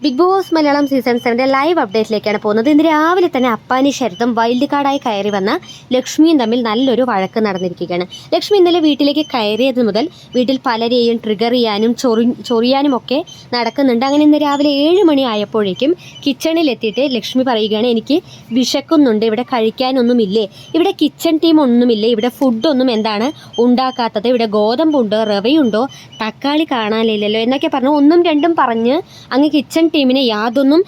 Big Boss Malayalam season 7 live അപ്ഡേറ്റിലേക്കാണ് പോകുന്നത്. ഇന്ന് രാവിലെ തന്നെ അപ്പാനി ശരത്തും വൈൽഡ് കാർഡായി കയറി വന്ന ലക്ഷ്മിയും തമ്മിൽ നല്ലൊരു വഴക്ക് നടന്നിരിക്കുകയാണ്. ലക്ഷ്മി ഇന്നലെ വീട്ടിലേക്ക് കയറിയത് മുതൽ വീട്ടിൽ പലരെയും ട്രിഗർ ചെയ്യാനും ചൊറിയാനും ഒക്കെ നടക്കുന്നുണ്ട്. അങ്ങനെ ഇന്ന് രാവിലെ 7 മണി ആയപ്പോഴേക്കും കിച്ചണിലെത്തിയിട്ട് ലക്ഷ്മി പറയുകയാണ്, എനിക്ക് വിശക്കുന്നുണ്ട്, ഇവിടെ കഴിക്കാനൊന്നുമില്ലേ, ഇവിടെ കിച്ചൺ ടീം ഒന്നുമില്ലേ, ഇവിടെ ഫുഡൊന്നും എന്താണ് ഉണ്ടാക്കാത്തത്, ഇവിടെ ഗോതമ്പുണ്ടോ, റവയുണ്ടോ, തക്കാളി കാണാനില്ലല്ലോ എന്നൊക്കെ പറഞ്ഞു ഒന്നും രണ്ടും പറഞ്ഞ് അങ്ങ് കിച്ചൺ ടീമിനെ യാതൊന്നും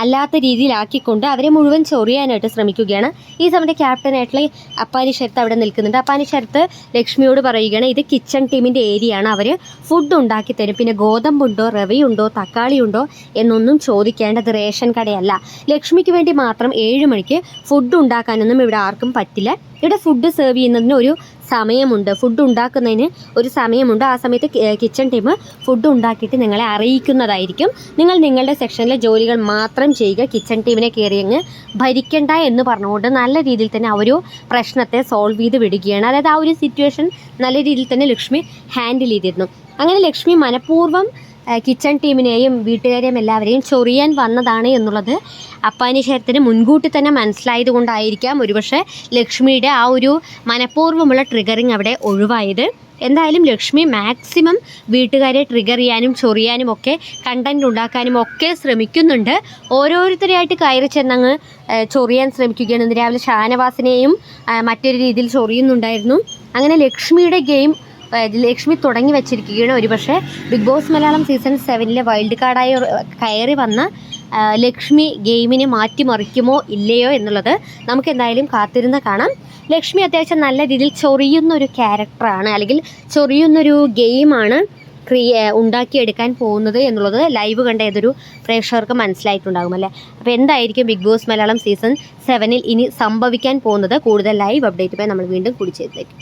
അല്ലാത്ത രീതിയിലാക്കിക്കൊണ്ട് അവരെ മുഴുവൻ ചൊറിയാനായിട്ട് ശ്രമിക്കുകയാണ്. ഈ സമയത്ത് ക്യാപ്റ്റനായിട്ടുള്ള അപ്പാനി ശരത്ത് അവിടെ നിൽക്കുന്നുണ്ട്. അപ്പാനി ശരത്ത് ലക്ഷ്മിയോട് പറയുകയാണ്, ഇത് കിച്ചൺ ടീമിൻ്റെ ഏരിയയാണ്, അവർ ഫുഡ് ഉണ്ടാക്കി തരും, പിന്നെ ഗോതമ്പുണ്ടോ, റവയുണ്ടോ, തക്കാളിയുണ്ടോ എന്നൊന്നും ചോദിക്കേണ്ടത് റേഷൻ കടയല്ല. ലക്ഷ്മിക്ക് വേണ്ടി മാത്രം 7 മണിക്ക് ഫുഡ് ഉണ്ടാക്കാനൊന്നും ഇവിടെ ആർക്കും പറ്റില്ല. ഇവിടെ ഫുഡ് സെർവ് ചെയ്യുന്നതിന് ഒരു സമയമുണ്ട്, ഫുഡ് ഉണ്ടാക്കുന്നതിന് ഒരു സമയമുണ്ട്. ആ സമയത്ത് കിച്ചൺ ടീം ഫുഡ് ഉണ്ടാക്കിയിട്ട് നിങ്ങളെ അറിയിക്കുന്നതായിരിക്കും. നിങ്ങൾ നിങ്ങളുടെ സെക്ഷനിലെ ജോലികൾ മാത്രം ചെയ്യുക, കിച്ചൺ ടീമിനെ കയറിയങ്ങ് ഭരിക്കണ്ട എന്ന് പറഞ്ഞുകൊണ്ട് നല്ല രീതിയിൽ തന്നെ ആ ഒരു പ്രശ്നത്തെ സോൾവ് ചെയ്ത് വിടുകയാണ്. അതായത് ആ ഒരു സിറ്റുവേഷൻ നല്ല രീതിയിൽ തന്നെ ലക്ഷ്മി ഹാൻഡിൽ ചെയ്തിരുന്നു. അങ്ങനെ ലക്ഷ്മി മനഃപൂർവ്വം കിച്ചൺ ടീമിനെയും വീട്ടുകാരെയും എല്ലാവരെയും ചൊറിയാൻ വന്നതാണ് എന്നുള്ളത് അപ്പാനി ശരത്തിന് മുൻകൂട്ടി തന്നെ മനസ്സിലായത് കൊണ്ടായിരിക്കാം ഒരുപക്ഷെ ലക്ഷ്മിയുടെ ആ ഒരു മനഃപൂർവ്വമുള്ള ട്രിഗറിങ് അവിടെ ഒഴിവായത്. എന്തായാലും ലക്ഷ്മി മാക്സിമം വീട്ടുകാരെ ട്രിഗർ ചെയ്യാനും ചൊറിയാനും ഒക്കെ കണ്ടൻറ് ഉണ്ടാക്കാനും ഒക്കെ ശ്രമിക്കുന്നുണ്ട്. ഓരോരുത്തരെയായിട്ട് കയറി ചെന്നങ്ങ് ചൊറിയാൻ ശ്രമിക്കുകയാണ്. ഇന്ന് രാവിലെ ഷാനവാസിനെയും മറ്റൊരു രീതിയിൽ ചൊറിയുന്നുണ്ടായിരുന്നു. അങ്ങനെ ലക്ഷ്മിയുടെ ഗെയിം ലക്ഷ്മി തുടങ്ങി വെച്ചിരിക്കുകയാണ്. ഒരുപക്ഷെ Big Boss Malayalam season 7 wild കാർഡായി കയറി വന്ന ലക്ഷ്മി ഗെയിമിനെ മാറ്റിമറിക്കുമോ ഇല്ലയോ എന്നുള്ളത് നമുക്ക് എന്തായാലും കാത്തിരുന്ന് കാണാം. ലക്ഷ്മി അത്യാവശ്യം നല്ല രീതിയിൽ ചൊറിയുന്നൊരു ക്യാരക്ടറാണ്, അല്ലെങ്കിൽ ചൊറിയുന്നൊരു ഗെയിമാണ് ഉണ്ടാക്കിയെടുക്കാൻ പോകുന്നത് എന്നുള്ളത് ലൈവ് കണ്ട ഏതൊരു പ്രേക്ഷകർക്ക് മനസ്സിലായിട്ടുണ്ടാകും അല്ലേ. അപ്പോൾ എന്തായിരിക്കും ബിഗ് ബോസ് മലയാളം സീസൺ 7 ഇനി സംഭവിക്കാൻ പോകുന്നത്? കൂടുതൽ ലൈവ് അപ്ഡേറ്റുമായി നമ്മൾ വീണ്ടും കൂടി ചെയ്തേക്കും.